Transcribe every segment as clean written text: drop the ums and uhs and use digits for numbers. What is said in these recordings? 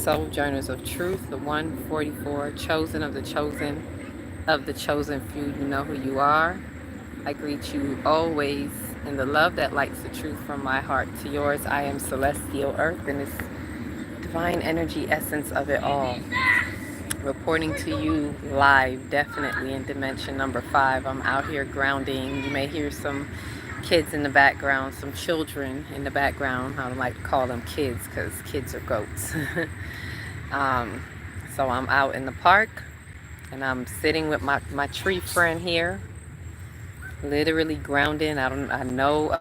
Sojourners of Truth, the 144, chosen of the chosen few. You know who you are. I greet you always in the love that lights the truth from my heart to yours. I am Celestial Earth in this divine energy essence of it all. Reporting to you live, definitely in dimension number 5. I'm out here grounding. You may hear some kids in the background, some children in the background. I don't like to call them kids because kids are goats. um, so I'm out in the park and I'm sitting with my tree friend here, literally grounding. I know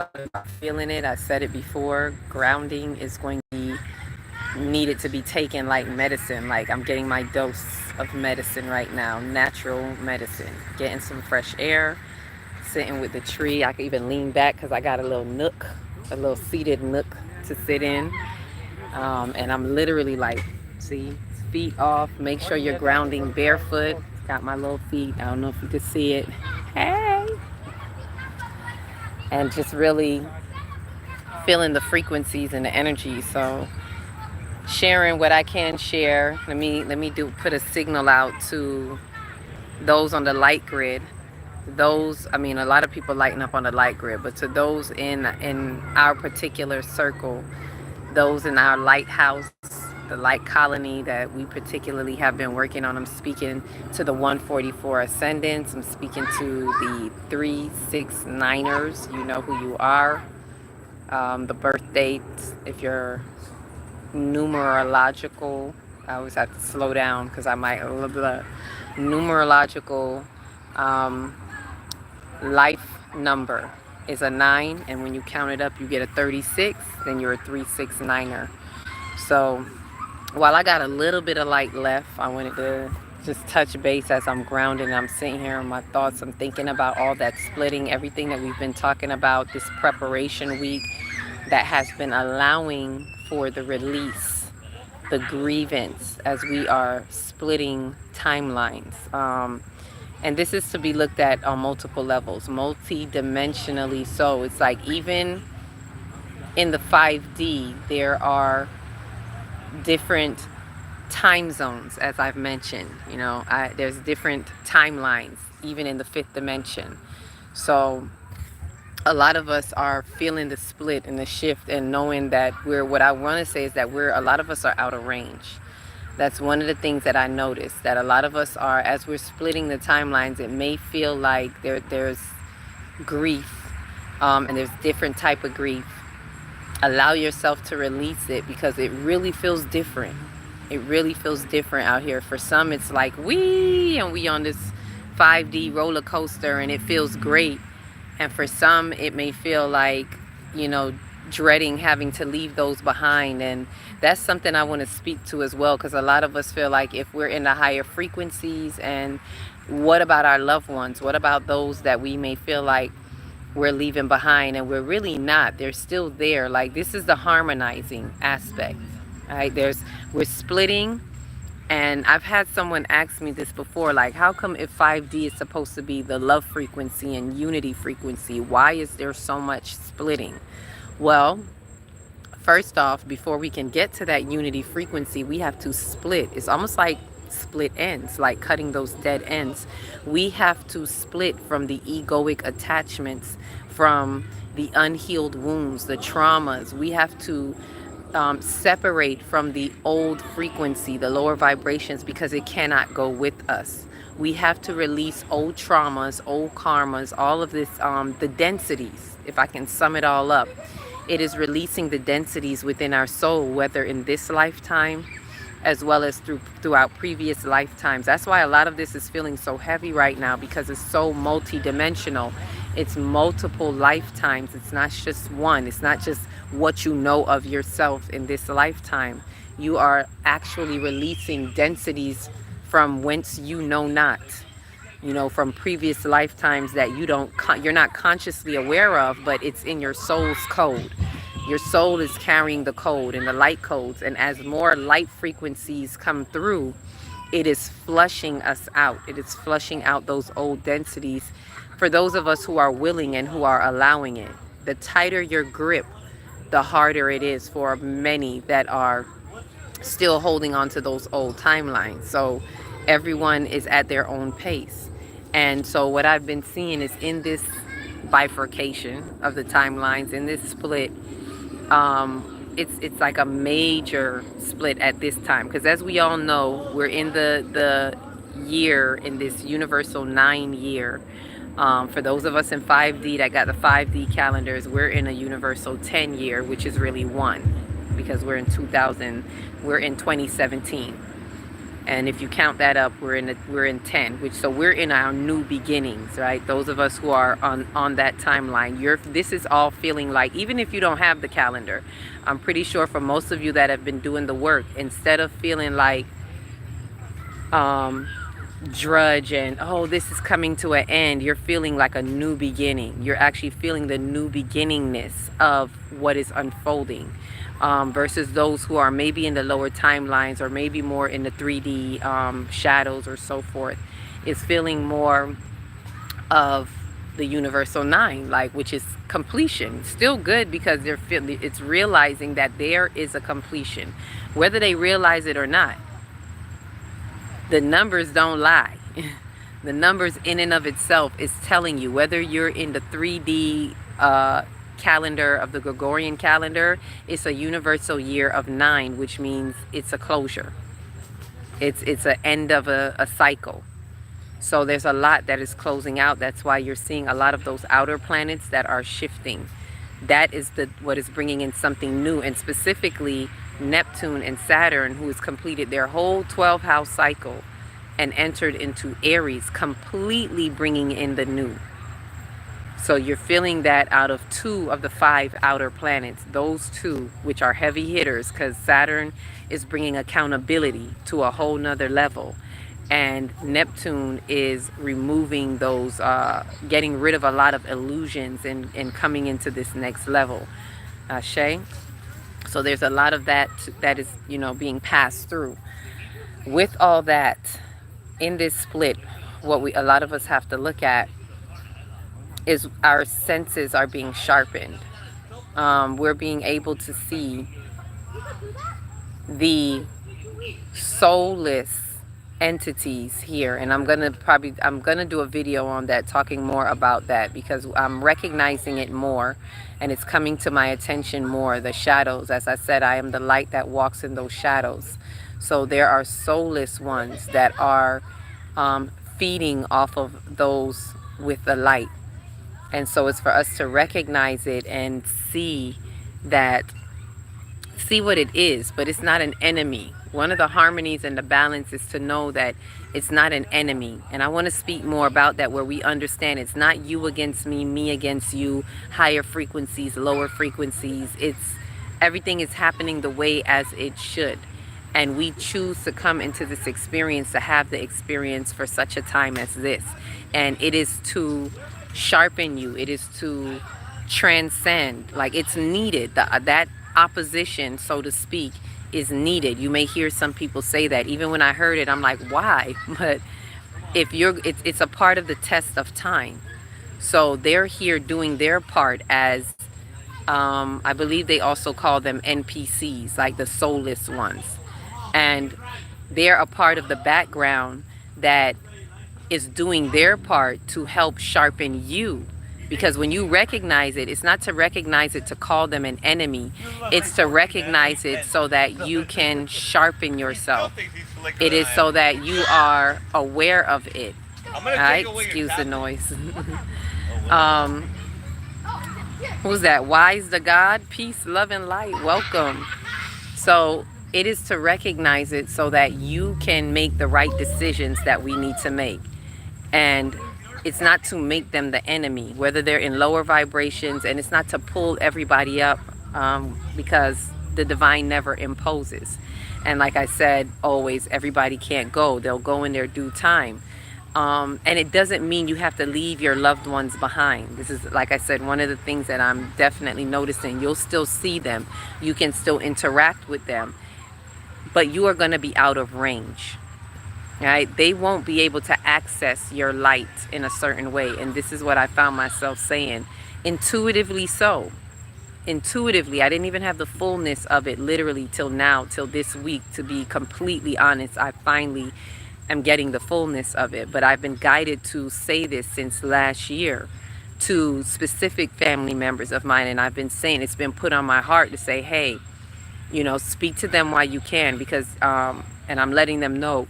I'm feeling it. I said it before. Grounding is going to be needed to be taken like medicine. Like I'm getting my dose of medicine right now, natural medicine. Getting some fresh air, sitting with the tree. I can even lean back because I got a little nook, a little seated nook to sit in. And I'm literally like, see, feet off. Make sure you're grounding barefoot. Got my little feet. I don't know if you could see it. Hey. And just really feeling the frequencies and the energy. So sharing what I can share. Let me put a signal out to those on the light grid. Those, I mean, a lot of people lighten up on the light grid, but to those in our particular circle, those in our lighthouse, the light colony that we particularly have been working on. I'm speaking to the 144 ascendants. I'm speaking to the 369ers. You know who you are. The birth dates, if you're numerological, I always have to slow down because I might the numerological life number is a 9, and when you count it up you get a 36, then you're a 369er. So while I got a little bit of light left, I wanted to just touch base as I'm grounded and I'm sitting here in my thoughts. I'm thinking about all that splitting, everything that we've been talking about this preparation week that has been allowing for the release, the grievance as we are splitting timelines. And this is to be looked at on multiple levels, multi-dimensionally. So it's like even in the 5D, there are different time zones, as I've mentioned. You know, there's different timelines, even in the 5th dimension. So a lot of us are feeling the split and the shift and knowing that what I want to say is that a lot of us are out of range. That's one of the things that I noticed, that a lot of us are, as we're splitting the timelines, it may feel like there's grief, and there's different type of grief. Allow yourself to release it because it really feels different. It really feels different out here. For some, it's like we on this 5D roller coaster and it feels great. And for some, it may feel like, you know, dreading having to leave those behind. And that's something I want to speak to as well, because a lot of us feel like if we're in the higher frequencies, and what about our loved ones? What about those that we may feel like we're leaving behind, and we're really not? They're still there. Like, this is the harmonizing aspect, right? We're splitting. And I've had someone ask me this before, like, how come if 5D is supposed to be the love frequency and unity frequency, why is there so much splitting? Well, first off, before we can get to that unity frequency, we have to split. It's almost like split ends, like cutting those dead ends. We have to split from the egoic attachments, from the unhealed wounds, the traumas. We have to separate from the old frequency, the lower vibrations, because it cannot go with us. We have to release old traumas, old karmas, all of this, the densities. If I can sum it all up, it is releasing the densities within our soul, whether in this lifetime as well as throughout previous lifetimes. That's why a lot of this is feeling so heavy right now, because it's so multi-dimensional. It's multiple lifetimes. It's not just one. It's not just what you know of yourself in this lifetime. You are actually releasing densities from whence you know not. You know, from previous lifetimes that you're not consciously aware of, but it's in your soul's code. Your soul is carrying the code and the light codes, and as more light frequencies come through, it is flushing us out. It is flushing out those old densities for those of us who are willing and who are allowing it. The tighter your grip, the harder it is for many that are still holding on to those old timelines. So everyone is at their own pace. And so what I've been seeing is in this bifurcation of the timelines, in this split, it's like a major split at this time, because as we all know, we're in the year, in this universal 9 year. For those of us in 5D that got the 5D calendars, we're in a universal 10 year, which is really one, because we're in 2017. And if you count that up, we're in 10, which, so we're in our new beginnings, right? Those of us who are on that timeline, this is all feeling like, even if you don't have the calendar, I'm pretty sure for most of you that have been doing the work, instead of feeling like drudge and, oh, this is coming to an end, you're feeling like a new beginning. You're actually feeling the new beginningness of what is unfolding. Versus those who are maybe in the lower timelines, or maybe more in the 3D shadows or so forth, is feeling more of the universal 9, like, which is completion. Still good, because it's realizing that there is a completion, whether they realize it or not. The numbers don't lie. The numbers in and of itself is telling you, whether you're in the 3D calendar of the Gregorian calendar, it's a universal year of 9, which means it's a closure. It's an end of a cycle. So there's a lot that is closing out. That's why you're seeing a lot of those outer planets that are shifting. That is what is bringing in something new, and specifically Neptune and Saturn, who has completed their whole 12-house cycle and entered into Aries, completely bringing in the new. So you're feeling that out of 2 of the 5 outer planets, those 2, which are heavy hitters, because Saturn is bringing accountability to a whole nother level, and Neptune is removing those, getting rid of a lot of illusions and coming into this next level. Shay. So there's a lot of that is, being passed through. With all that, in this split, what a lot of us have to look at is our senses are being sharpened. We're being able to see the soulless entities here, and I'm gonna do a video on that, talking more about that, because I'm recognizing it more and it's coming to my attention more. The shadows, as I said, I am the light that walks in those shadows. So there are soulless ones that are feeding off of those with the light. And so it's for us to recognize it and see what it is, but it's not an enemy. One of the harmonies and the balance is to know that it's not an enemy. And I want to speak more about that, where we understand it's not you against me, me against you, higher frequencies, lower frequencies. It's everything is happening the way as it should. And we choose to come into this experience, to have the experience for such a time as this. And it is to sharpen you. It is to transcend. Like, it's needed. That opposition, so to speak, is needed. You may hear some people say that. Even when I heard it, I'm like, why? But it's a part of the test of time. So they're here doing their part as, I believe they also call them NPCs, like the soulless ones. And they're a part of the background that is doing their part to help sharpen you. Because when you recognize it, it's not to recognize it to call them an enemy. It's to recognize it so that you can sharpen yourself. It is so that you are aware of it. Alright, excuse the noise. Who's that? Wise the God, peace, love, and light. Welcome. So it is to recognize it so that you can make the right decisions that we need to make. And it's not to make them the enemy, whether they're in lower vibrations, and it's not to pull everybody up, because the divine never imposes. And like I said, always, everybody can't go. They'll go in their due time. And it doesn't mean you have to leave your loved ones behind. This is, like I said, one of the things that I'm definitely noticing. You'll still see them. You can still interact with them. But you are going to be out of range. Right? They won't be able to access your light in a certain way. And this is what I found myself saying. Intuitively so. intuitively, I didn't even have the fullness of it literally till now, till this week, to be completely honest. I finally am getting the fullness of it, but I've been guided to say this since last year to specific family members of mine, and I've been saying, it's been put on my heart to say, hey, you know, speak to them while you can, because and I'm letting them know,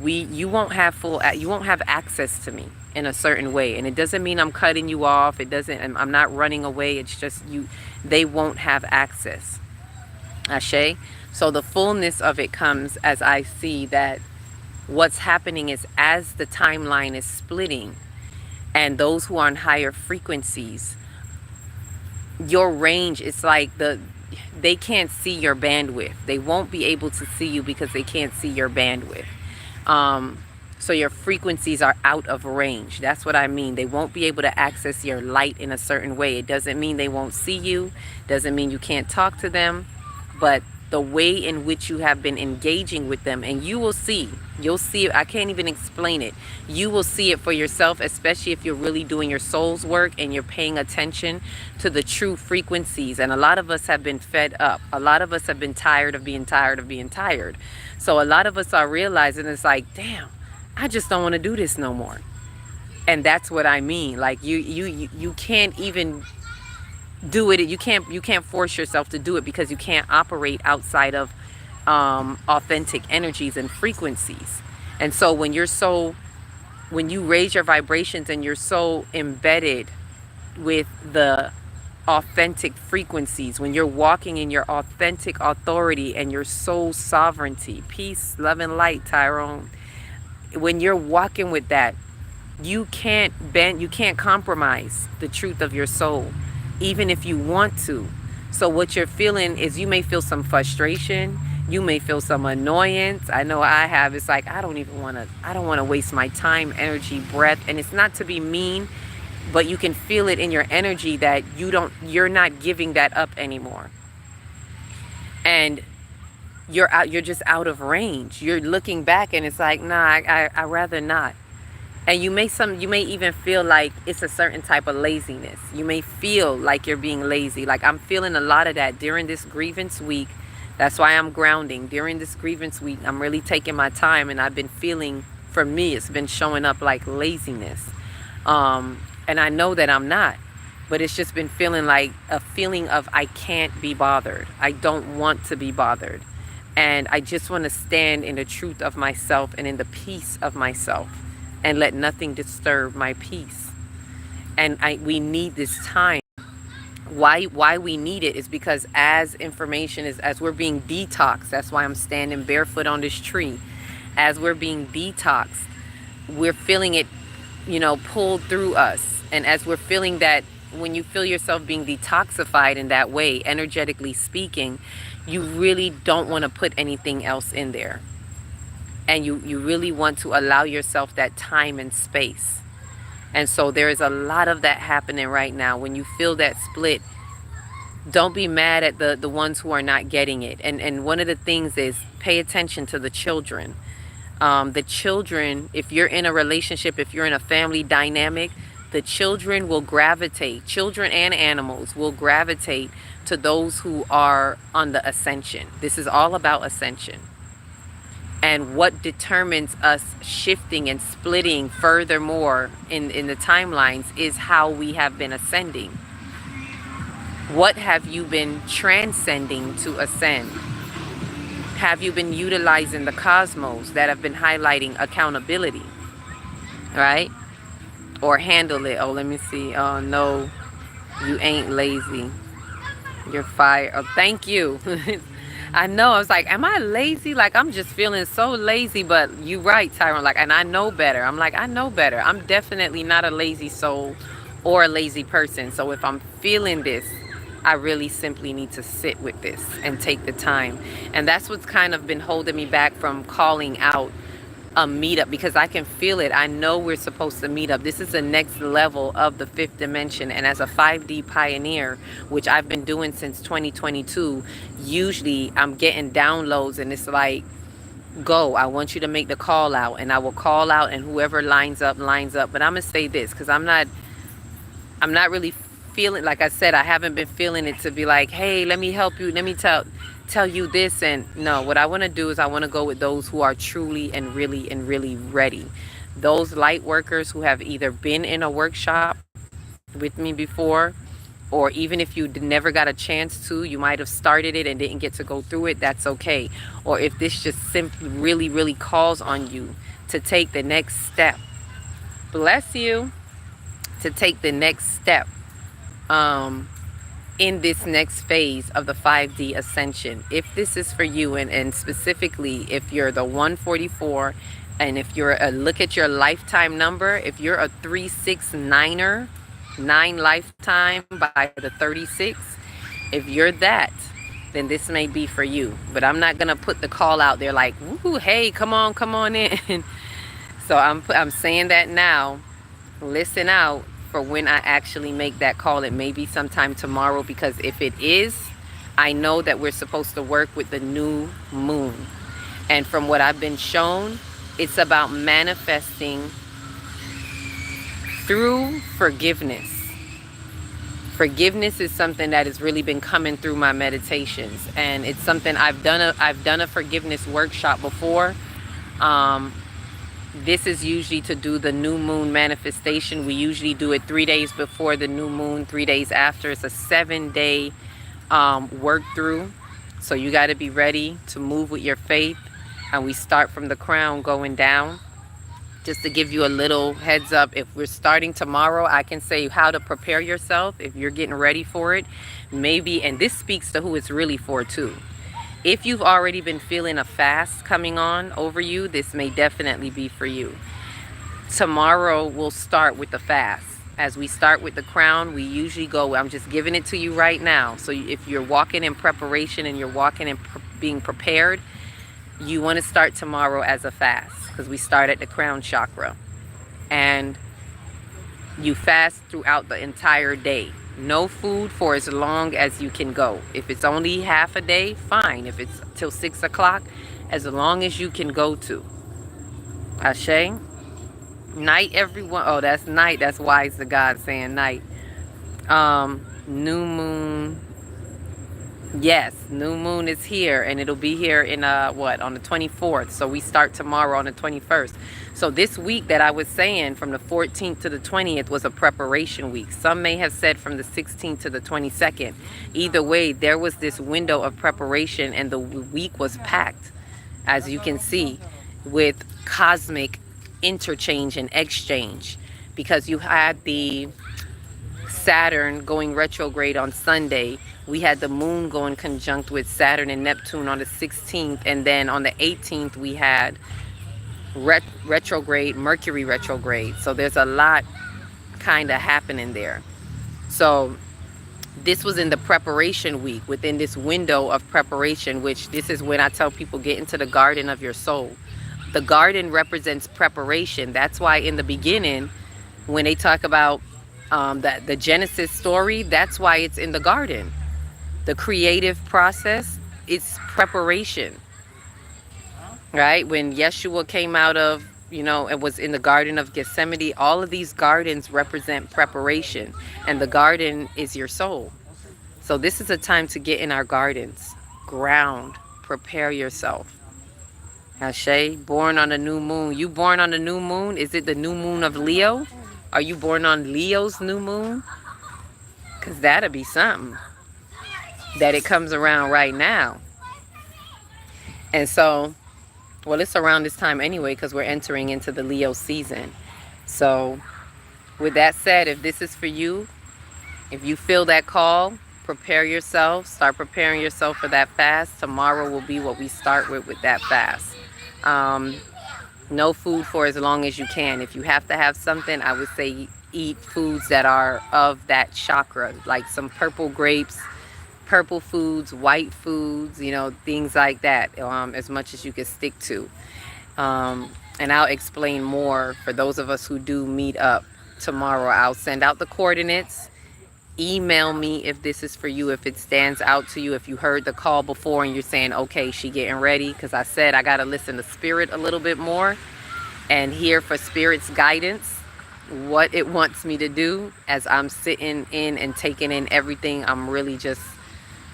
you won't have access to me in a certain way, and it doesn't mean I'm cutting you off, it doesn't, I'm not running away, it's just they won't have access. Ashe. So the fullness of it comes as I see that what's happening is, as the timeline is splitting, and those who are on higher frequencies, your range is like they can't see your bandwidth. They won't be able to see you because they can't see your bandwidth. So your frequencies are out of range. That's what I mean. They won't be able to access your light in a certain way. It doesn't mean they won't see you. Doesn't mean you can't talk to them. But the way in which you have been engaging with them, and you'll see it. I can't even explain it. You will see it for yourself, especially if you're really doing your soul's work and you're paying attention to the true frequencies. And a lot of us have been fed up. A lot of us have been tired of being tired of being tired. So a lot of us are realizing, it's like, damn, I just don't want to do this no more. And that's what I mean. Like you can't even do it. You can't force yourself to do it, because you can't operate outside of authentic energies and frequencies. And so when you raise your vibrations and you're so embedded with the authentic frequencies, when you're walking in your authentic authority and your soul sovereignty, peace, love, and light, Tyrone, when you're walking with that, you can't compromise the truth of your soul, even if you want to. So what you're feeling is, you may feel some frustration, you may feel some annoyance. I know I have. It's like, I don't want to waste my time, energy, breath. And it's not to be mean, but you can feel it in your energy that you're not giving that up anymore. And you're just out of range. You're looking back and it's like, nah, I rather not. And you may even feel like it's a certain type of laziness. You may feel like you're being lazy. Like, I'm feeling a lot of that during this grievance week. That's why I'm grounding. During this grievance week, I'm really taking my time, and I've been feeling, for me, it's been showing up like laziness. And I know that I'm not, but it's just been feeling like a feeling of, I can't be bothered. I don't want to be bothered. And I just want to stand in the truth of myself and in the peace of myself, and let nothing disturb my peace. And we need this time. Why we need it is because as we're being detoxed, that's why I'm standing barefoot on this tree. As we're being detoxed, we're feeling it, pulled through us. And as we're feeling that, when you feel yourself being detoxified in that way, energetically speaking, you really don't want to put anything else in there. And you really want to allow yourself that time and space. And so there is a lot of that happening right now. When you feel that split, don't be mad at the ones who are not getting it. And one of the things is, pay attention to the children. The children, if you're in a relationship, if you're in a family dynamic, the children will gravitate. Children and animals will gravitate to those who are on the ascension. This is all about ascension. And what determines us shifting and splitting furthermore in the timelines is how we have been ascending. What have you been transcending to ascend? Have you been utilizing the cosmos that have been highlighting accountability? Right? Or handle it. Oh, let me see. Oh, no, you ain't lazy. You're fired. Oh, thank you. I know. I was like, am I lazy? Like, I'm just feeling so lazy. But you right, Tyrone. Like, and I know better. I'm like, I know better. I'm definitely not a lazy soul or a lazy person. So if I'm feeling this, I really simply need to sit with this and take the time. And that's what's kind of been holding me back from calling out a meetup, because I can feel it. I know we're supposed to meet up. This is the next level of the fifth dimension. And as a 5D pioneer, which I've been doing since 2022, usually I'm getting downloads and it's like, go, I want you to make the call out, and I will call out, and whoever lines up. But I'm gonna say this, because I'm not really feeling, like I said, I haven't been feeling it to be like, hey, let me help you, let me tell you this. And no, what I want to do is I want to go with those who are truly and really ready. Those light workers who have either been in a workshop with me before, or even if you never got a chance to, you might have started it and didn't get to go through it, that's okay. Or if this just simply really calls on you to take the next step, bless you, to take the next step in this next phase of the 5D ascension. If this is for you, and specifically if you're the 144, and if you're look at your lifetime number, if you're a 369er, 9 lifetime by the 36, if you're that, then this may be for you. But I'm not gonna put the call out there like, woohoo, hey, come on in. So I'm saying that now. Listen out for when I actually make that call. It may be sometime tomorrow, because if it is, I know that we're supposed to work with the new moon. And from what I've been shown, it's about manifesting through forgiveness. Forgiveness is something that has really been coming through my meditations, and it's something I've done a forgiveness workshop before. This is usually to do the new moon manifestation. We usually do it 3 days before the new moon, 3 days after. It's a 7-day work through. So you got to be ready to move with your faith. And we start from the crown going down. Just to give you a little heads up, if we're starting tomorrow, I can say how to prepare yourself if you're getting ready for it. Maybe, and this speaks to who it's really for too. If you've already been feeling a fast coming on over you, this may definitely be for you. Tomorrow we'll start with the fast. As we start with the crown, we usually go, I'm just giving it to you right now. So if you're walking in preparation and you're walking in being prepared, you want to start tomorrow as a fast, because we start at the crown chakra. And you fast throughout the entire day. No food for as long as you can go. If it's only half a day, fine. If it's till 6 o'clock, as long as you can go to. Ashe. Night, everyone. Oh, that's night. That's wise to God saying night. New moon. Yes, new moon is here, and it'll be here in on the 24th. So we start tomorrow on the 21st. So this week that I was saying from the 14th to the 20th was a preparation week. Some may have said from the 16th to the 22nd. Either way, there was this window of preparation, and the week was packed, as you can see, with cosmic interchange and exchange, because you had the Saturn going retrograde on Sunday. We had the moon going conjunct with Saturn and Neptune on the 16th, and then on the 18th we had retrograde, Mercury retrograde. So there's a lot kind of happening there. So this was in the preparation week, within this window of preparation, which this is when I tell people, get into the garden of your soul. The garden represents preparation. That's why in the beginning, when they talk about the Genesis story, that's why it's in the garden. The creative process, it's preparation. Right? When Yeshua came out of, it was in the Garden of Gethsemane, all of these gardens represent preparation. And the garden is your soul. So this is a time to get in our gardens. Ground. Prepare yourself. Ashe, born on the new moon. You born on the new moon? Is it the new moon of Leo? Are you born on Leo's new moon? Because that'll be something. That it comes around right now. And so, well, it's around this time anyway, because we're entering into the Leo season. So with that said, if this is for you, if you feel that call, prepare yourself. Start preparing yourself for that fast. Tomorrow will be what we start with that fast. No food for as long as you can. If you have to have something, I would say eat foods that are of that chakra, like some purple grapes, purple foods, white foods, things like that, as much as you can stick to. And I'll explain more for those of us who do meet up tomorrow. I'll send out the coordinates. Email me if this is for you, if it stands out to you, if you heard the call before and you're saying, okay, she getting ready, because I said I got to listen to spirit a little bit more and hear for spirit's guidance. what it wants me to do. As I'm sitting in and taking in everything, I'm really just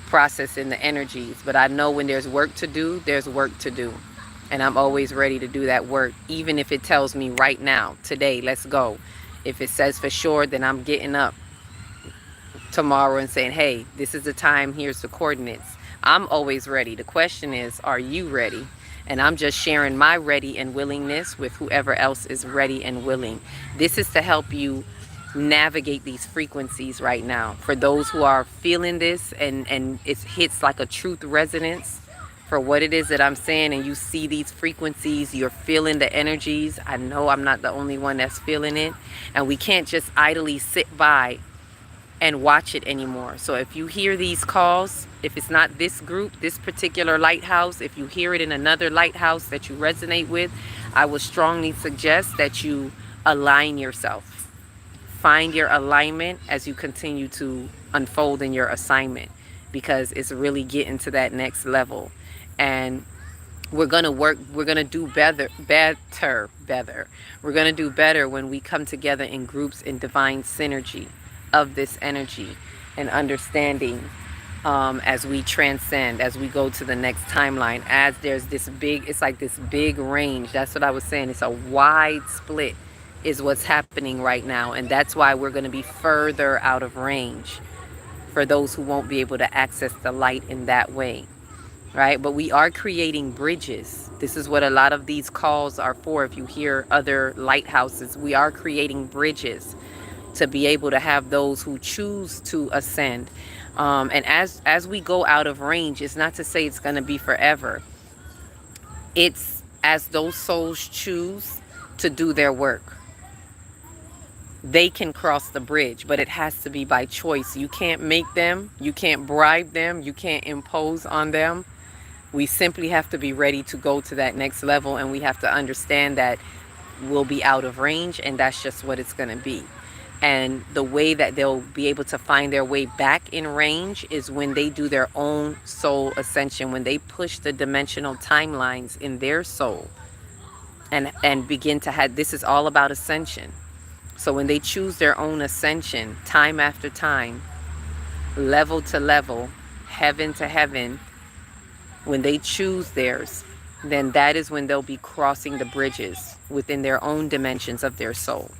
processing the energies. But I know when there's work to do, there's work to do. And I'm always ready to do that work, even if it tells me right now, today, let's go. If it says for sure, then I'm getting up tomorrow and saying, hey, this is the time, here's the coordinates. I'm always ready. The question is, are you ready? And I'm just sharing my ready and willingness with whoever else is ready and willing. This is to help you navigate these frequencies right now. For those who are feeling this and it hits like a truth resonance for what it is that I'm saying, and you see these frequencies, you're feeling the energies. I know I'm not the only one that's feeling it. And we can't just idly sit by and watch it anymore. So if you hear these calls, if it's not this group, this particular lighthouse, if you hear it in another lighthouse that you resonate with, I would strongly suggest that you align yourself. Find your alignment as you continue to unfold in your assignment, because it's really getting to that next level. And we're gonna do better. We're gonna do better when we come together in groups in divine synergy of this energy and understanding, as we transcend, as we go to the next timeline, as there's this big, it's like this big range. That's what I was saying. It's a wide split is what's happening right now. And that's why we're going to be further out of range for those who won't be able to access the light in that way. Right? But we are creating bridges. This is what a lot of these calls are for. If you hear other lighthouses, we are creating bridges to be able to have those who choose to ascend. And as we go out of range, it's not to say it's going to be forever. It's as those souls choose to do their work, they can cross the bridge, but it has to be by choice. You can't make them, you can't bribe them, you can't impose on them. We simply have to be ready to go to that next level, and we have to understand that we'll be out of range, and that's just what it's going to be. And the way that they'll be able to find their way back in range is when they do their own soul ascension, when they push the dimensional timelines in their soul and begin to have, this is all about ascension. So when they choose their own ascension, time after time, level to level, heaven to heaven, when they choose theirs, then that is when they'll be crossing the bridges within their own dimensions of their soul,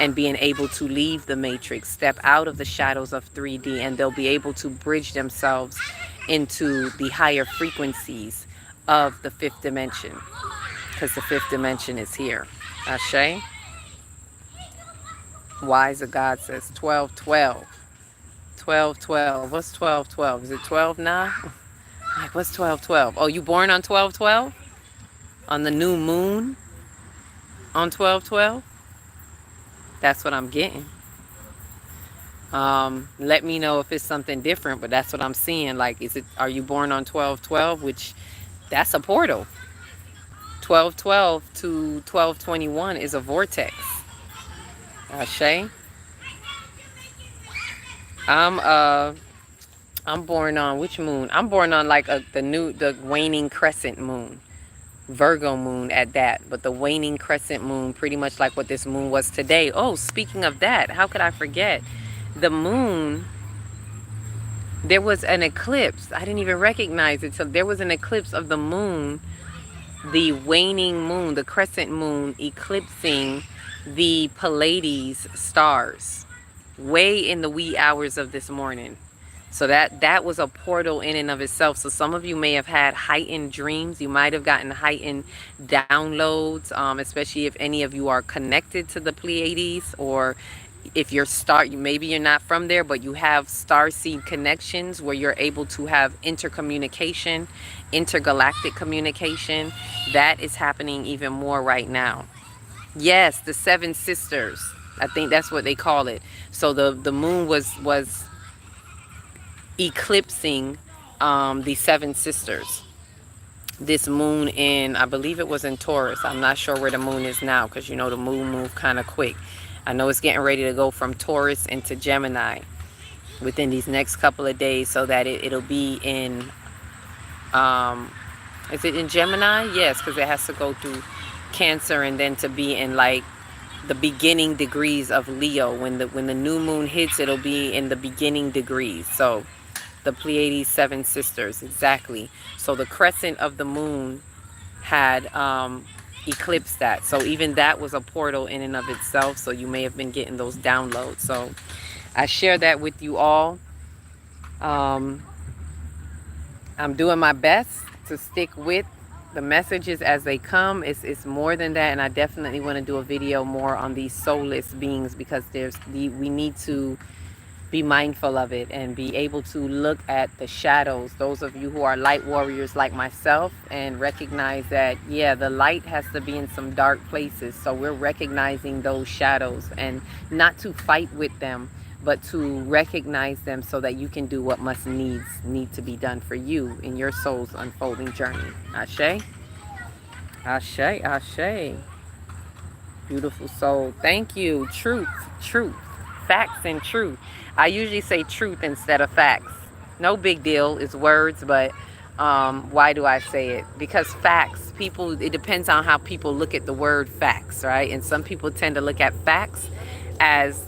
and being able to leave the matrix, step out of the shadows of 3D, and they'll be able to bridge themselves into the higher frequencies of the fifth dimension, because the fifth dimension is here. Ashe. Wise of God says 12-12. 12-12. What's 12-12? Is it 12 now? Like, what's 12-12? Oh, you born on 12-12? On the new moon? On 12-12? That's what I'm getting. Let me know if it's something different, but that's what I'm seeing. Like, are you born on 12-12? Which, that's a portal. 12-12 to 12-21 is a vortex. Ashe. I'm born on which moon? I'm born on like the waning crescent moon. Virgo moon at that, but the waning crescent moon, pretty much like what this moon was today. Oh, speaking of that, how could I forget? The moon, there was an eclipse. I didn't even recognize it. So there was an eclipse of the moon, the waning moon, the crescent moon eclipsing the Pleiades stars way in the wee hours of this morning. So that was a portal in and of itself. So some of you may have had heightened dreams. You might have gotten heightened downloads, especially if any of you are connected to the Pleiades, or if you're maybe you're not from there, but you have starseed connections where you're able to have intercommunication, intergalactic communication. That is happening even more right now. Yes, the seven sisters. I think that's what they call it. So the moon was eclipsing the seven sisters. This moon in, I believe it was in Taurus. I'm not sure where the moon is now, because you know the moon moved kind of quick. I know it's getting ready to go from Taurus into Gemini within these next couple of days, so that it'll be in is it in Gemini? Yes, because it has to go through Cancer and then to be in like the beginning degrees of Leo. When the new moon hits, it'll be in the beginning degrees. So the Pleiades seven sisters, exactly. So the crescent of the moon had eclipsed that. So even that was a portal in and of itself. So you may have been getting those downloads. So I share that with you all. I'm doing my best to stick with the messages as they come. It's more than that, and I definitely want to do a video more on these soulless beings, because we need to be mindful of it and be able to look at the shadows, those of you who are light warriors like myself, and recognize that, yeah, the light has to be in some dark places. So we're recognizing those shadows, and not to fight with them, but to recognize them so that you can do what must need to be done for you in your soul's unfolding journey. Ashe, ashe, ashe. Beautiful soul. Thank you. Truth, truth, facts and truth. I usually say truth instead of facts. No big deal. It's words, but why do I say it? Because facts, it depends on how people look at the word facts, right? And some people tend to look at facts as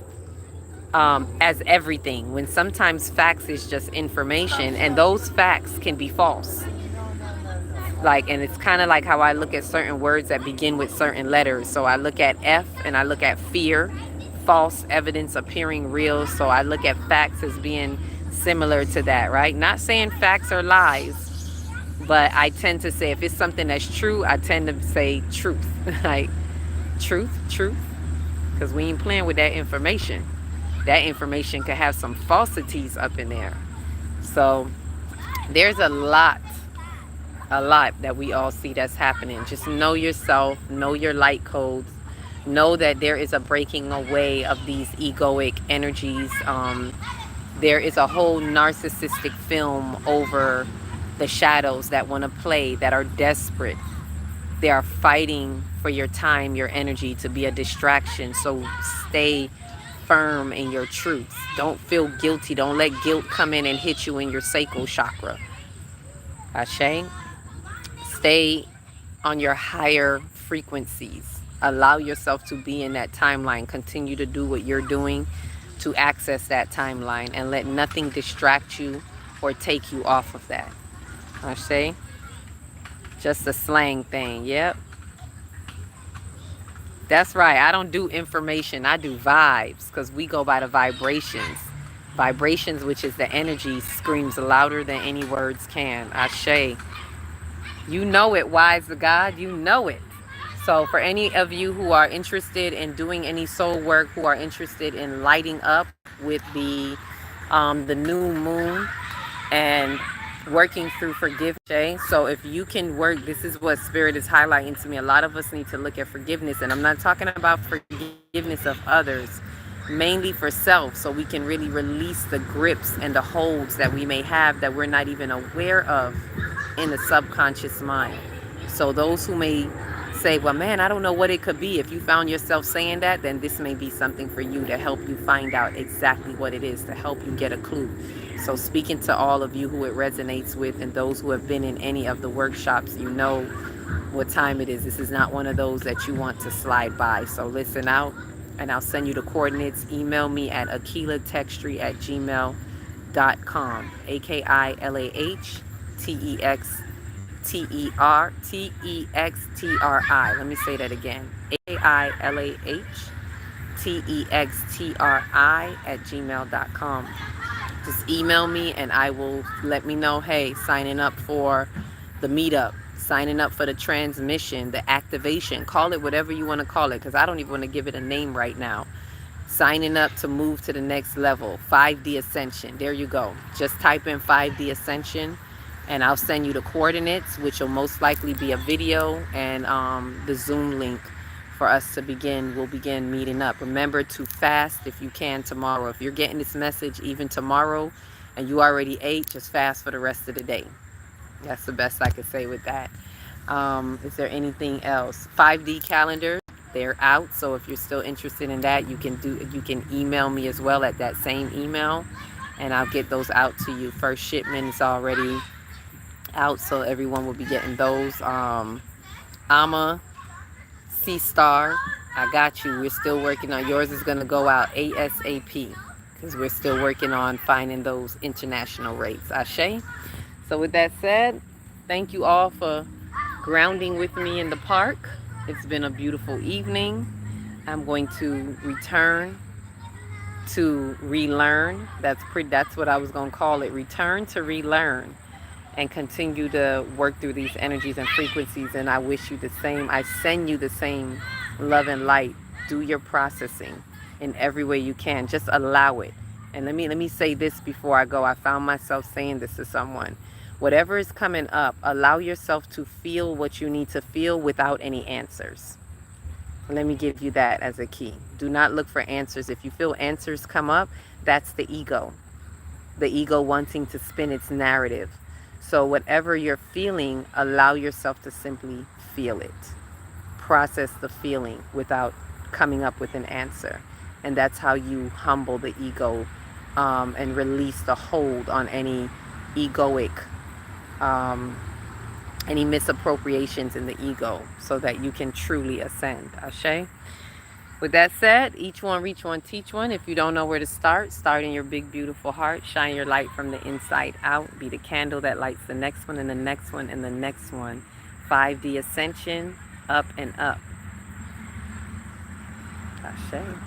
everything, when sometimes facts is just information, and those facts can be false. And it's kind of like how I look at certain words that begin with certain letters. So I look at F and I look at fear, false evidence appearing real. So I look at facts as being similar to that, right? Not saying facts are lies, but I tend to say if it's something that's true, I tend to say truth. Like truth, because we ain't playing with that information. That information could have some falsities up in there. So there's a lot that we all see that's happening. Just know yourself, know your light codes, know that there is a breaking away of these egoic energies. There is a whole narcissistic film over the shadows that want to play, that are desperate. They are fighting for your time, your energy, to be a distraction. So stay firm in your truth. Don't feel guilty. Don't let guilt come in and hit you in your sacral chakra. Ashe? Stay on your higher frequencies. Allow yourself to be in that timeline. Continue to do what you're doing to access that timeline, and let nothing distract you or take you off of that. Ashe? Just a slang thing. Yep. That's right. I don't do information. I do vibes, because we go by the vibrations. Vibrations, which is the energy, screams louder than any words can. Ashe. You know it, wise to God. You know it. So for any of you who are interested in doing any soul work, who are interested in lighting up with the new moon and working through forgiveness. So if you can work, this is what Spirit is highlighting to me. A lot of us need to look at forgiveness, and I'm not talking about forgiveness of others, mainly for self, so we can really release the grips and the holds that we may have that we're not even aware of in the subconscious mind. So those who may say, well, man, I don't know what it could be. If you found yourself saying that, then this may be something for you to help you find out exactly what it is, to help you get a clue. So speaking to all of you who it resonates with, and those who have been in any of the workshops, you know what time it is. This is not one of those that you want to slide by. So listen out, and I'll send you the coordinates. Email me at akilahtextree@gmail.com. AKILAHTEXTERI. Let me say that again. AKILAHTEXTRI@gmail.com. Just email me, and I will let me know, hey, signing up for the meetup, signing up for the transmission, the activation, call it whatever you want to call it, because I don't even want to give it a name right now. Signing up to move to the next level, 5D Ascension. There you go. Just type in 5D Ascension, and I'll send you the coordinates, which will most likely be a video, and the Zoom link for us to begin. We'll begin meeting up. Remember to fast if you can tomorrow. If you're getting this message even tomorrow and you already ate, just fast for the rest of the day. That's the best I could say with that. Is there anything else? 5D calendars, they're out. So if you're still interested in that, you can email me as well at that same email, and I'll get those out to you. First shipment is already out, so everyone will be getting those. Ama, Sea Star, I got you. We're still working on yours. Is going to go out ASAP because we're still working on finding those international rates. Ashe. So with that said, thank you all for grounding with me in the park. It's been a beautiful evening. I'm going to return to relearn. That's what I was going to call it. Return to relearn and continue to work through these energies and frequencies. And I wish you the same. I send you the same love and light. Do your processing in every way you can. Just allow it. And let me say this before I go. I found myself saying this to someone. Whatever is coming up, allow yourself to feel what you need to feel without any answers. Let me give you that as a key. Do not look for answers. If you feel answers come up, that's the ego. The ego wanting to spin its narrative. So whatever you're feeling, allow yourself to simply feel it. Process the feeling without coming up with an answer. And that's how you humble the ego and release the hold on any egoic, any misappropriations in the ego so that you can truly ascend. Ashe. With that said, each one, reach one, teach one. If you don't know where to start, start in your big, beautiful heart. Shine your light from the inside out. Be the candle that lights the next one and the next one and the next one. 5D ascension, up and up. Ashe.